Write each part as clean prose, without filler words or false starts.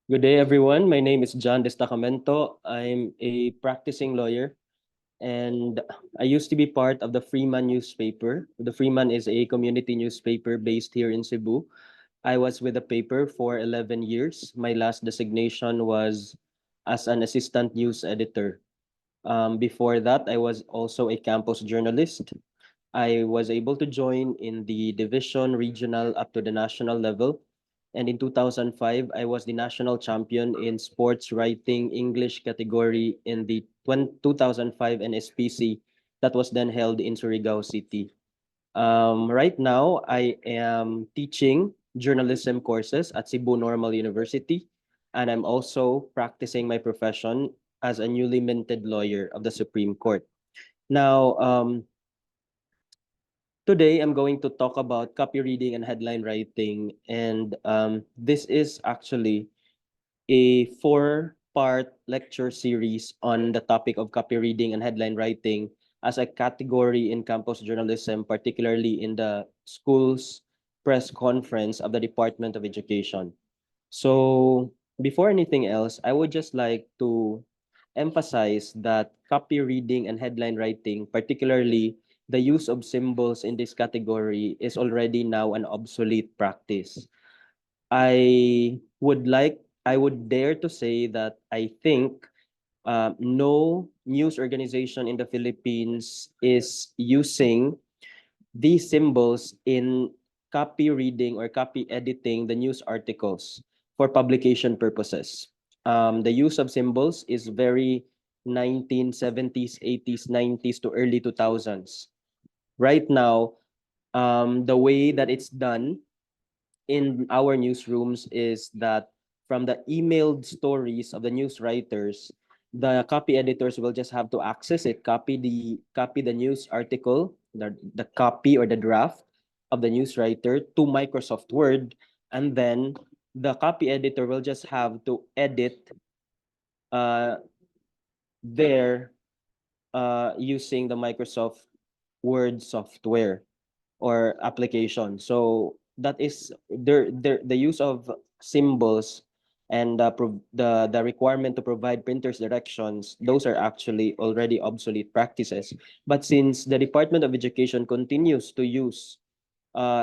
Good day, everyone. My name is John Destacamento. I'm a practicing lawyer, and I used to be part of the Freeman newspaper. The Freeman is a community newspaper based here in Cebu. I was with the paper for 11 years. My last designation was as an assistant news editor. Before that, I was also a campus journalist. I was able to join in the division, regional, up to the national level. And in 2005, I was the national champion in sports writing English category in the 2005 NSPC that was then held in Surigao City. Right now, I am teaching journalism courses at Cebu Normal University, and I'm also practicing my profession as a newly minted lawyer of the Supreme Court. Now, today, I'm going to talk about copy reading and headline writing. And this is actually a four-part lecture series on the topic of copy reading and headline writing as a category in campus journalism, particularly in the school's press conference of the Department of Education. So before anything else, I would just like to emphasize that copy reading and headline writing, particularly the use of symbols in this category, is already now an obsolete practice. I would dare to say that I think no news organization in the Philippines is using these symbols in copy reading or copy editing the news articles for publication purposes. The use of symbols is very 1970s, 80s, 90s to early 2000s. Right now, the way that it's done in our newsrooms is that from the emailed stories of the news writers, the copy editors will just have to access it, copy the news article, the copy or the draft of the news writer to Microsoft Word, and then the copy editor will just have to edit uh, there using the Microsoft Word software or application. So that is the use of symbols and the requirement to provide printers directions. Those are actually already obsolete practices. But since the Department of Education continues to use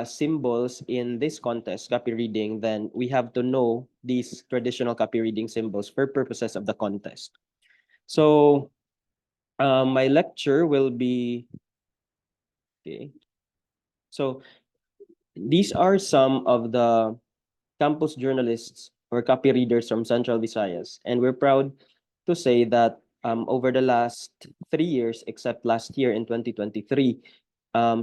symbols in this contest, copy reading, then we have to know these traditional copy reading symbols for purposes of the contest. So my lecture will be okay. So these are some of the campus journalists or copy readers from Central Visayas. And we're proud to say that over the last 3 years, except last year in 2023,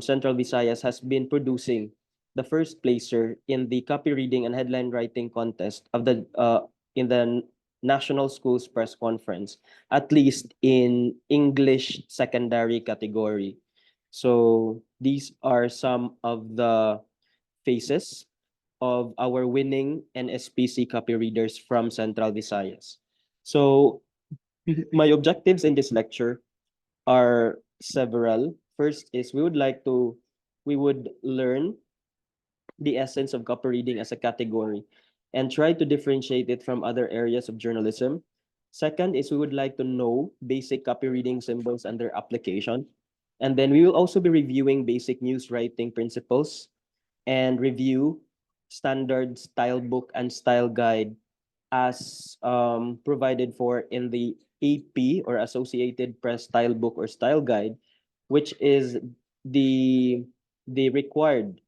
Central Visayas has been producing the first placer in the copy reading and headline writing contest of the in the National Schools Press Conference, at least in English secondary category. So these are some of the faces of our winning NSPC copy readers from Central Visayas. So my objectives in this lecture are several. First is we would learn the essence of copy reading as a category and try to differentiate it from other areas of journalism. Second is we would like to know basic copy reading symbols and their application. And then we will also be reviewing basic news writing principles and review standard style book and style guide as provided for in the AP or Associated Press Style Book or Style Guide, which is the the required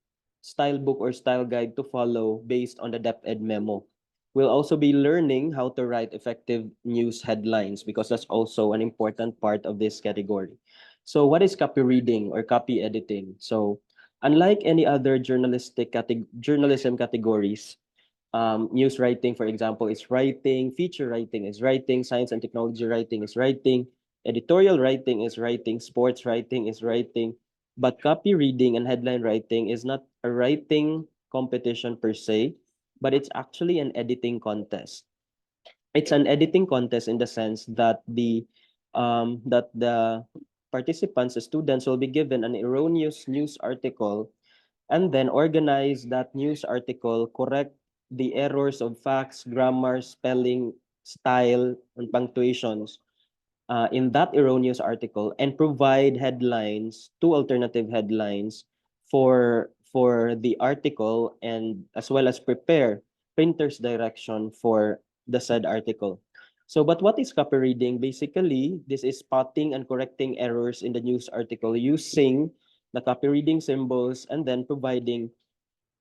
style book or style guide to follow based on the DepEd memo. We'll also be learning how to write effective news headlines because that's also an important part of this category. So what is copy reading or copy editing? So unlike any other journalism categories, news writing, for example, is writing, feature writing is writing, science and technology writing is writing, editorial writing is writing, sports writing is writing, but copy reading and headline writing is not a writing competition per se, but it's actually an editing contest. It's an editing contest in the sense that the participants, the students, will be given an erroneous news article and then organize that news article, correct the errors of facts, grammar, spelling, style, and punctuations in that erroneous article and provide headlines, two alternative headlines for the article, and as well as prepare printer's direction for the said article. So, but what is copy reading? Basically, this is spotting and correcting errors in the news article using the copy reading symbols and then providing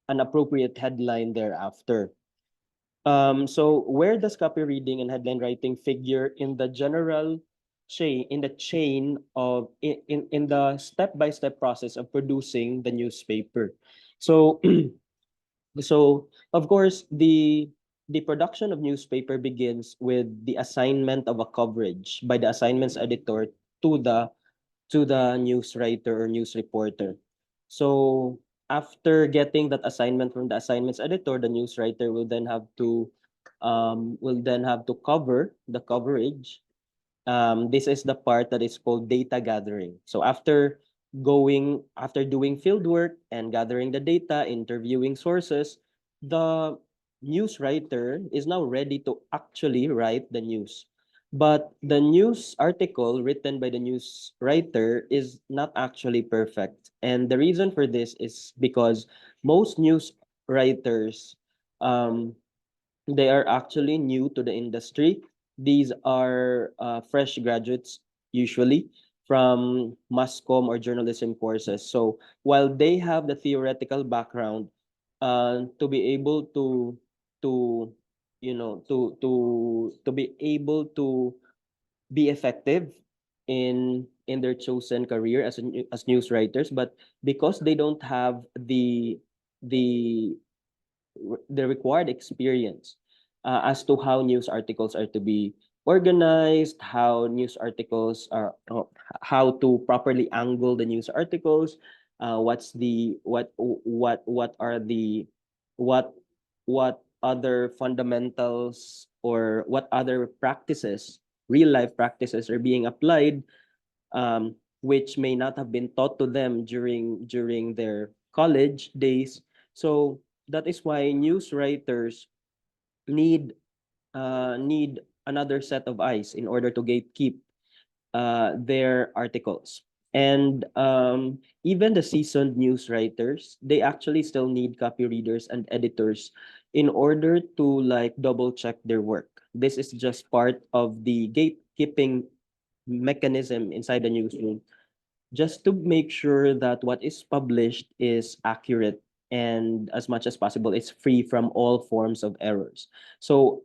an appropriate headline thereafter. So where does copy reading and headline writing figure in the general chain, in the chain of in the step-by-step process of producing the newspaper? So so of course the production of newspaper begins with the assignment of a coverage by the assignments editor to the news writer or news reporter. So after getting that assignment from the assignments editor, the news writer will then have to cover the coverage. This is the part that is called data gathering. So after doing field work and gathering the data, interviewing sources, the news writer is now ready to actually write the news. But the news article written by the news writer is not actually perfect. And the reason for this is because most news writers um, they are actually new to the industry. These are fresh graduates, usually from mass comm or journalism courses. So while they have the theoretical background, to be able to to be able to be effective in their chosen career as news writers, but because they don't have the the required experience as to how news articles are to be organized, how news articles are, how to properly angle the news articles, what's the what are the what what other fundamentals or what other practices, real life practices are being applied, which may not have been taught to them during their college days. So that is why news writers need need another set of eyes in order to gatekeep their articles. And even the seasoned news writers, they actually still need copy readers and editors in order to like double check their work. This is just part of the gatekeeping mechanism inside the newsroom, just to make sure that what is published is accurate and as much as possible it's free from all forms of errors. So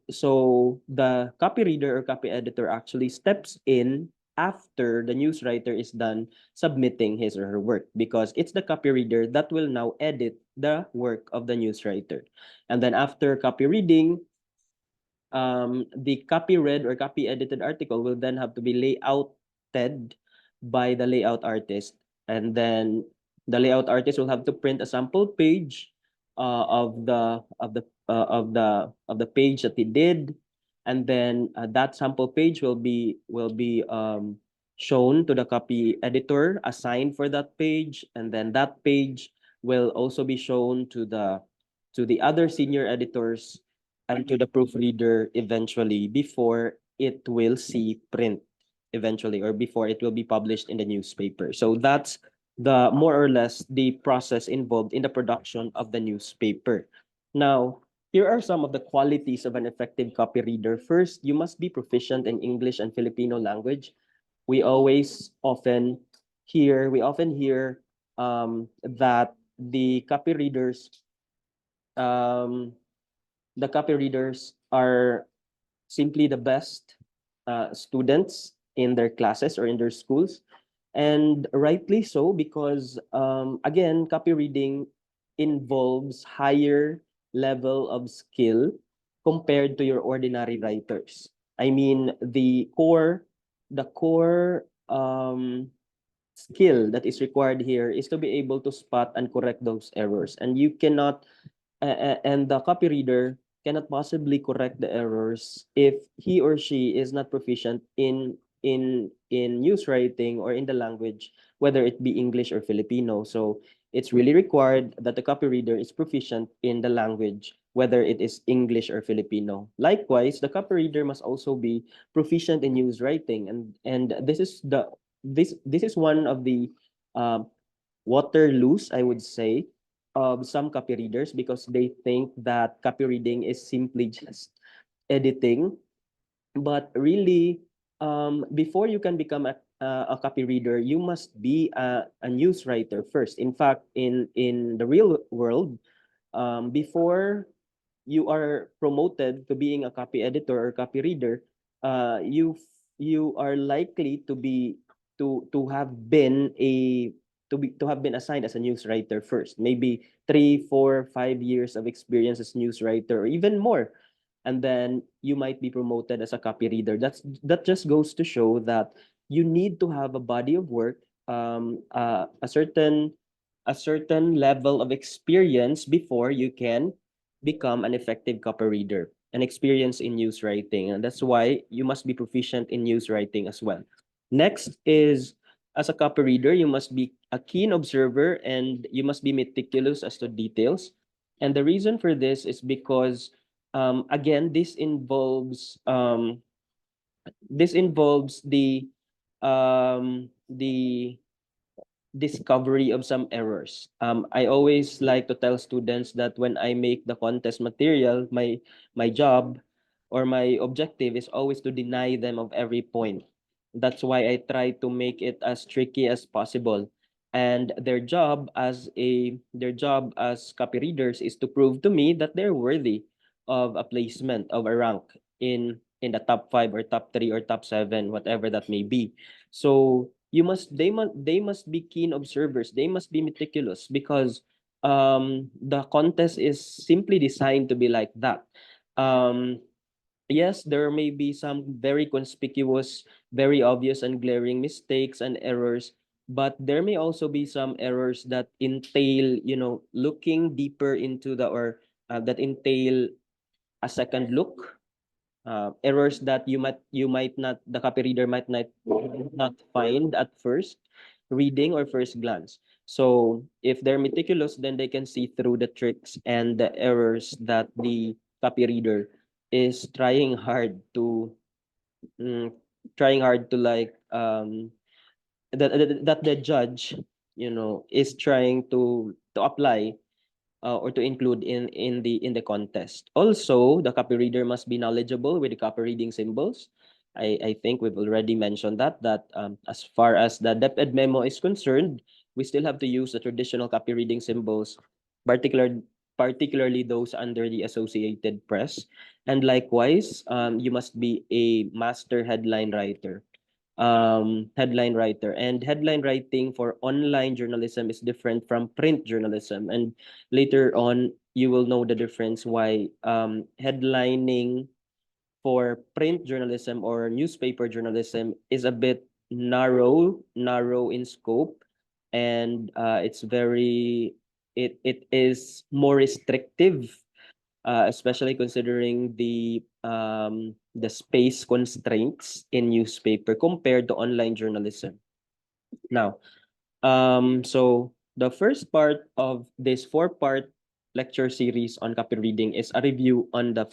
the copy reader or copy editor actually steps in after the news writer is done submitting his or her work, because it's the copy reader that will now edit the work of the news writer. And then after copy reading, the copy read or copy edited article will then have to be layouted by the layout artist, and then the layout artist will have to print a sample page of the page that he did, and then that sample page will be shown to the copy editor assigned for that page, and then that page will also be shown to the other senior editors and to the proofreader eventually before it will see print eventually, or before it will be published in the newspaper. So that's the more or less the process involved in the production of the newspaper. Now, here are some of the qualities of an effective copy reader. First, you must be proficient in English and Filipino language. We often hear that um, the copy readers are simply the best students in their classes or in their schools. And rightly so, because again, copy reading involves higher level of skill compared to your ordinary writers. I mean, the core skill that is required here is to be able to spot and correct those errors. And you cannot and the copy reader cannot possibly correct the errors if he or she is not proficient in news writing or in the language, whether it be English or Filipino. So it's really required that the copy reader is proficient in the language, whether it is English or Filipino. Likewise, the copy reader must also be proficient in news writing, and this is one of the um, waterloos, I would say, of some copy readers, because they think that copy reading is simply just editing. But really, before you can become a copy reader, you must be a news writer first. In fact, in the real world, before you are promoted to being a copy editor or copy reader, you are likely to have been to have been assigned as a news writer first. Maybe 3, 4, 5 years of experience as news writer, or even more, and then you might be promoted as a copy reader. That just goes to show that you need to have a body of work, a certain level of experience before you can become an effective copy reader, an experience in news writing. And that's why you must be proficient in news writing as well. Next is, as a copy reader, you must be a keen observer and you must be meticulous as to details. And the reason for this is because, again, this involves the discovery of some errors. I always like to tell students that when I make the contest material, my job or my objective is always to deny them of every point. That's why I try to make it as tricky as possible. And their job as copy readers is to prove to me that they're worthy of a placement, of a rank in the top 5 or top 3 or top 7, whatever that may be. So they must be keen observers. They must be meticulous, because the contest is simply designed to be like that. Um, yes, there may be some very conspicuous, very obvious and glaring mistakes and errors, but there may also be some errors that entail, looking deeper into that entail a second look, errors that you might not the copy reader might not find at first reading or first glance. So if they're meticulous, then they can see through the tricks and the errors that the copy reader is mm, trying hard to, like, that the judge, is trying to apply, or to include in the contest. Also, the copy reader must be knowledgeable with the copy reading symbols. I think we've already mentioned that as far as the DepEd memo is concerned, we still have to use the traditional copy reading symbols, particular particularly those under the Associated Press. And likewise, you must be a master headline writer, and headline writing for online journalism is different from print journalism. And later on, you will know the difference why headlining for print journalism or newspaper journalism is a bit narrow in scope, and it is more restrictive, especially considering the space constraints in newspaper compared to online journalism. Now, so the first part of this four-part lecture series on copy reading is a review on the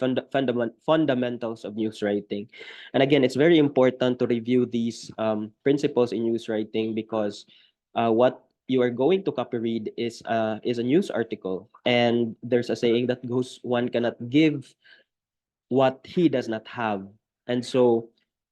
fundamentals of news writing. And again, it's very important to review these principles in news writing, because what you are going to copy read is a news article. And there's a saying that goes, one cannot give what he does not have. And so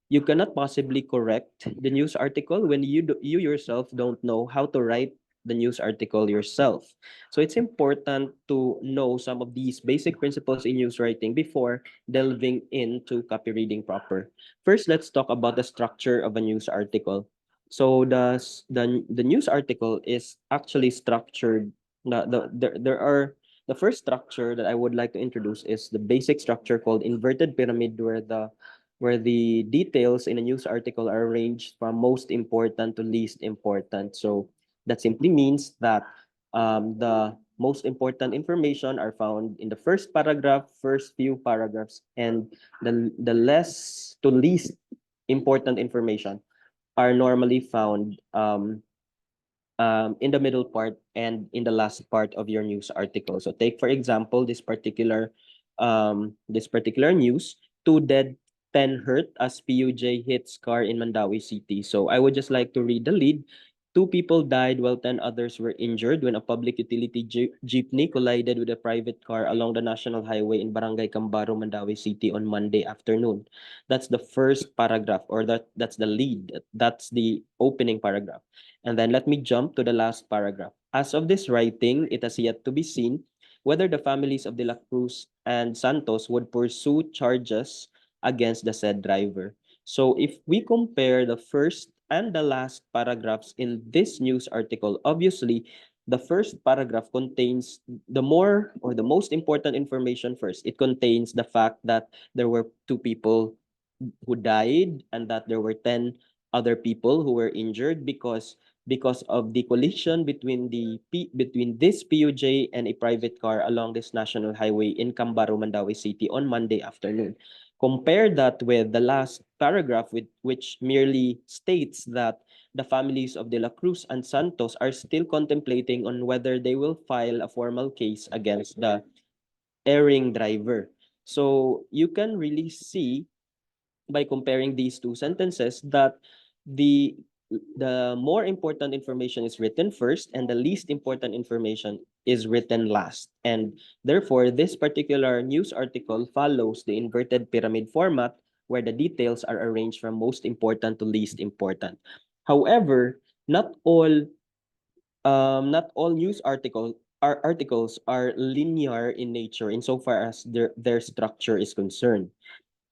you cannot possibly correct the news article when you yourself don't know how to write the news article yourself. So it's important to know some of these basic principles in news writing before delving into copy reading proper. First, let's talk about the structure of a news article. So the news article is actually structured. There are The first structure that I would like to introduce is the basic structure called inverted pyramid, where the details in a news article are arranged from most important to least important. So that simply means that the most important information are found in the first paragraph, first few paragraphs, and the less to least important information are normally found in the middle part and in the last part of your news article. So take for example this particular news: two dead, 10 hurt as PUJ hits car in Mandawi City. So I would just like to read the lead. Two people died while 10 others were injured when a public utility jeepney collided with a private car along the national highway in Barangay Cambaro, Mandawi City on Monday afternoon. That's the first paragraph, or that's the lead. That's the opening paragraph. And then let me jump to the last paragraph. As of this writing, it has yet to be seen whether the families of De La Cruz and Santos would pursue charges against the said driver. So if we compare the first and the last paragraphs in this news article, obviously the first paragraph contains the more or the most important information first. It contains the fact that there were two people who died and that there were 10 other people who were injured because of the collision between this PUJ and a private car along this national highway in Cambaro, Mandawi City on Monday afternoon. Compare that with the last paragraph, which merely states that the families of De La Cruz and Santos are still contemplating on whether they will file a formal case against the erring driver. So you can really see by comparing these two sentences that the the more important information is written first and the least important information is written last. And therefore, this particular news article follows the inverted pyramid format where the details are arranged from most important to least important. However, not all news articles are linear in nature insofar as their structure is concerned.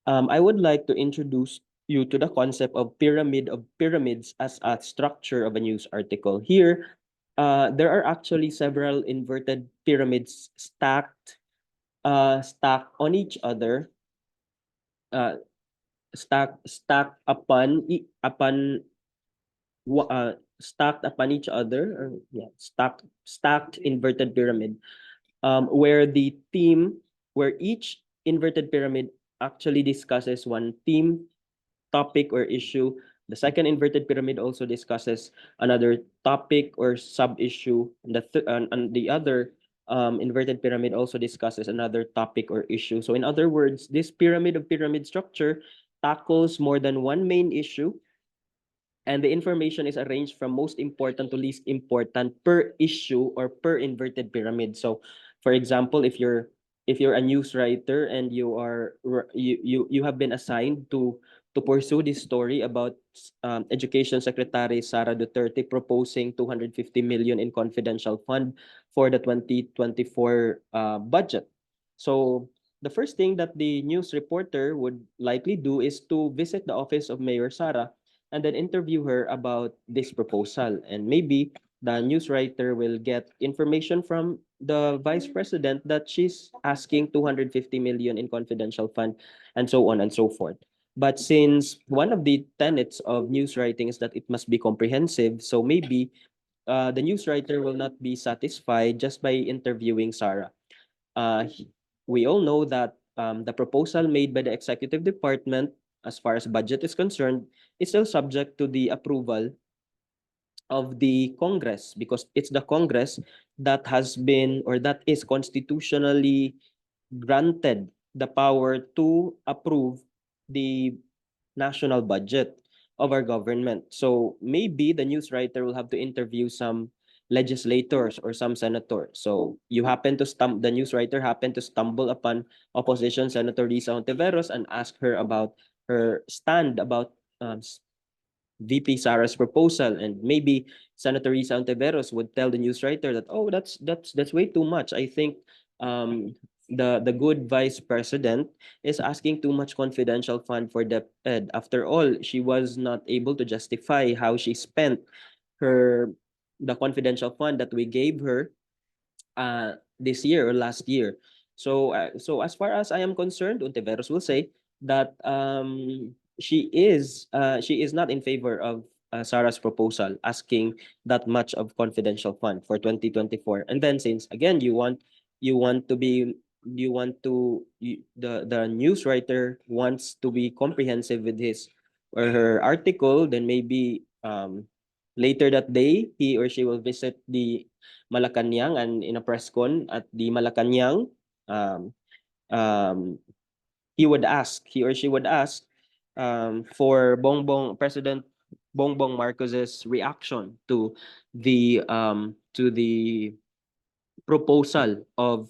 I would like to introduce you to the concept of pyramids as a structure of a news article. Here, there are actually several inverted pyramids stacked on each other, uh, stacked stacked upon each other, or yeah, stacked inverted pyramid, where the theme, where each inverted pyramid actually discusses one theme, topic, or issue. The second inverted pyramid also discusses another topic or sub-issue. And the other inverted pyramid also discusses another topic or issue. So in other words, this pyramid structure tackles more than one main issue, and the information is arranged from most important to least important per issue or per inverted pyramid. So for example, if you're a news writer and you have been assigned to pursue this story about Education Secretary Sara Duterte proposing 250 million in confidential fund for the 2024 budget. So the first thing that the news reporter would likely do is to visit the office of Mayor Sara and then interview her about this proposal. And maybe the news writer will get information from the vice president that she's asking 250 million in confidential fund, and so on and so forth. But since one of the tenets of news writing is that it must be comprehensive, so maybe the news writer will not be satisfied just by interviewing Sarah. uh, we all know that the proposal made by the executive department, as far as budget is concerned, is still subject to the approval of the Congress, because it's the Congress that has been, or that is constitutionally granted the power to approve the national budget of our government. So maybe the news writer will have to interview some legislators or some senators. So the news writer happened to stumble upon opposition Senator Risa Hontiveros and ask her about her stand about VP Sara's proposal, and maybe Senator Risa Ontiveros would tell the news writer that, oh, that's way too much. I think the good vice president is asking too much confidential fund for DepEd. After all, she was not able to justify how she spent her the confidential fund that we gave her this year or last year. So as far as I am concerned, Ontiveros will say that she is not in favor of Sarah's proposal asking that much of confidential fund for 2024. And then since again you want to be you want to you, the news writer wants to be comprehensive with his or her article, then maybe Later that day, he or she will visit the Malacanang, and in a press con at the Malacanang, um, um, he or she would ask for President Bongbong Marcos's reaction to the proposal of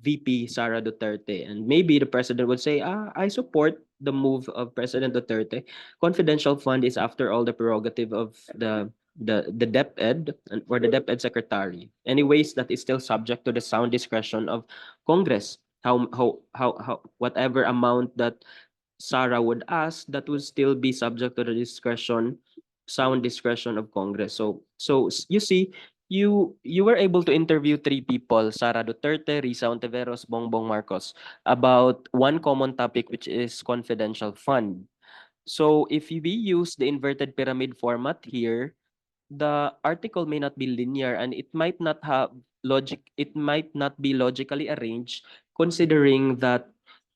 VP Sara Duterte. And maybe the president would say, I support the move of President Duterte. Confidential fund is, after all, the prerogative of the DepEd or the DepEd secretary. Anyways, that is still subject to the sound discretion of Congress. Whatever amount that Sarah would ask, that would still be subject to the sound discretion of Congress. You see, you were able to interview three people, Sara Duterte, Risa Ontiveros, Bongbong Marcos, about one common topic, which is confidential fund. So if we use the inverted pyramid format here, the article may not be linear, and it might not have logic. It might not be logically arranged, considering that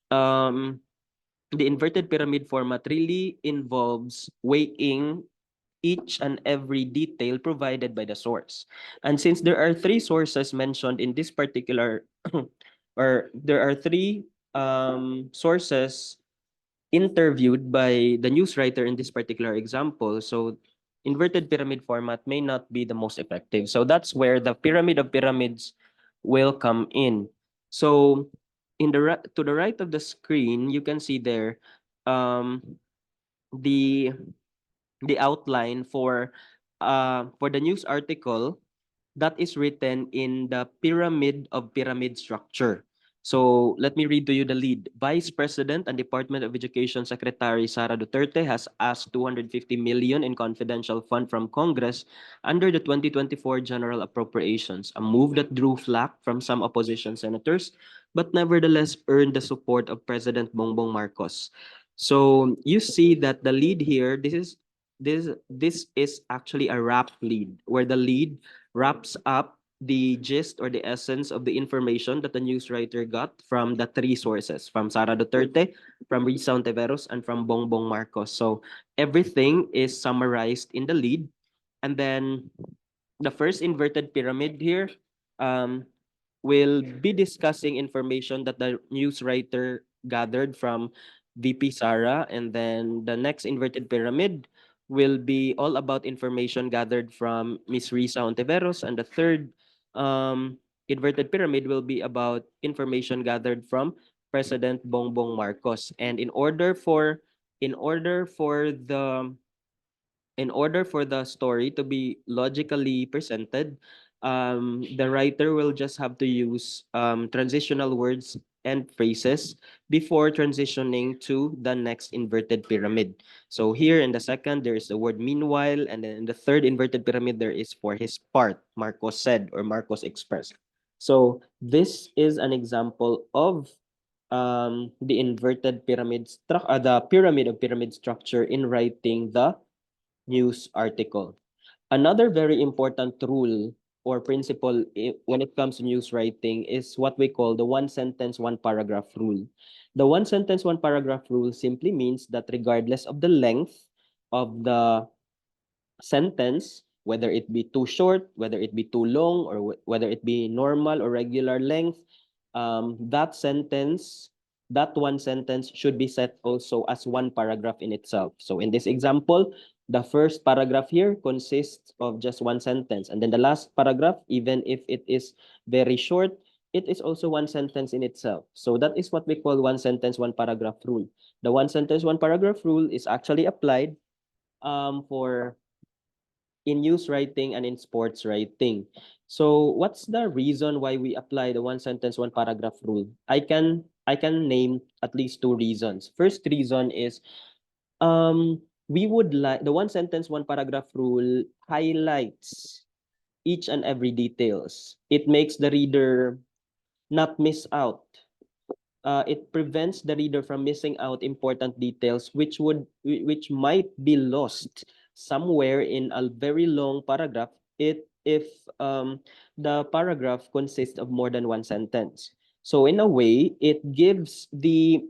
um the inverted pyramid format really involves weighing each and every detail provided by the source. And since there are three sources mentioned in this particular, or there are three sources interviewed by the news writer in this particular example, so inverted pyramid format may not be the most effective. So that's where the pyramid of pyramids will come in. So to the right of the screen, you can see there um, the outline for the news article that is written in the pyramid of pyramid structure. So let me read to you the lead. Vice President and Department of Education Secretary Sara Duterte has asked 250 million in confidential fund from Congress under the 2024 General Appropriations, a move that drew flack from some opposition senators, but nevertheless earned the support of President Bongbong Marcos. So you see that the lead here, this is actually a wrap lead, where the lead wraps up the gist or the essence of the information that the news writer got from the three sources, from Sara Duterte, from Risa Ontiveros, and from Bongbong Marcos. So everything is summarized in the lead. And then the first inverted pyramid here um, will be discussing information that the news writer gathered from VP Sara, and then the next inverted pyramid will be all about information gathered from Miss Risa Ontiveros, and the third inverted pyramid will be about information gathered from President Bongbong Marcos. And in order for the story to be logically presented, the writer will just have to use transitional words and phrases before transitioning to the next inverted pyramid. So here in the second, there is the word meanwhile, and then in the third inverted pyramid, there is for his part, Marcos said or Marcos expressed. So this is an example of the the pyramid of pyramid structure in writing the news article. Another very important rule or principle when it comes to news writing is what we call the one sentence, one paragraph rule. The one sentence, one paragraph rule simply means that regardless of the length of the sentence, whether it be too short, whether it be too long, or whether it be normal or regular length, that sentence, that one sentence should be set also as one paragraph in itself. So in this example, the first paragraph here consists of just one sentence. And then the last paragraph, even if it is very short, it is also one sentence in itself. So that is what we call one sentence, one paragraph rule. The one sentence, one paragraph rule is actually applied for in news writing and in sports writing. So what's the reason why we apply the one sentence, one paragraph rule? I can name at least two reasons. First reason is we would like the one sentence, one paragraph rule highlights each and every details. It makes the reader not miss out. It prevents the reader from missing out important details which might be lost somewhere in a very long paragraph if the paragraph consists of more than one sentence. So in a way, it gives the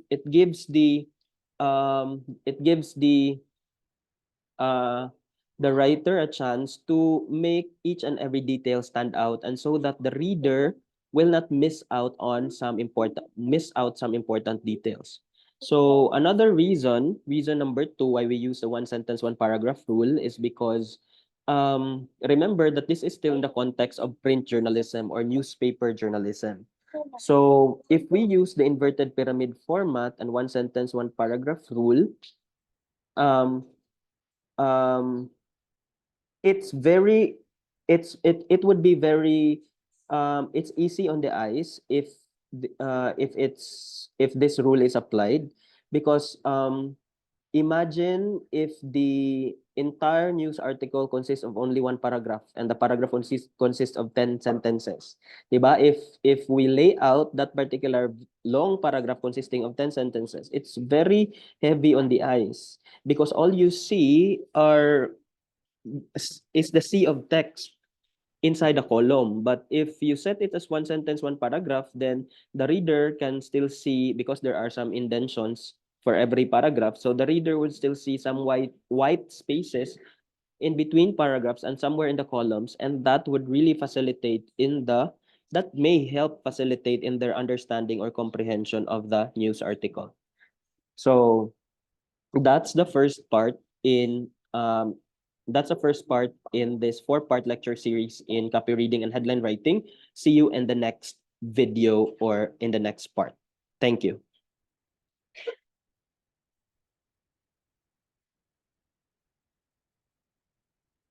uh, the writer a chance to make each and every detail stand out, and so that the reader will not miss out some important details. So another reason number two why we use the one sentence, one paragraph rule is because remember that this is still in the context of print journalism or newspaper journalism. So if we use the inverted pyramid format and one sentence, one paragraph rule, um, um, it's very it would be very it's easy on the eyes if this rule is applied, because imagine if the entire news article consists of only one paragraph and the paragraph consists of 10 sentences. Diba? If we lay out that particular long paragraph consisting of 10 sentences, it's very heavy on the eyes because all you see is the sea of text inside a column. But if you set it as one sentence, one paragraph, then the reader can still see, because there are some indentions for every paragraph. So the reader would still see some white spaces in between paragraphs and somewhere in the columns, and that would really facilitate that may help facilitate in their understanding or comprehension of the news article. So that's the first part in this four-part lecture series in copy reading and headline writing. See you in the next video or in the next part. Thank you.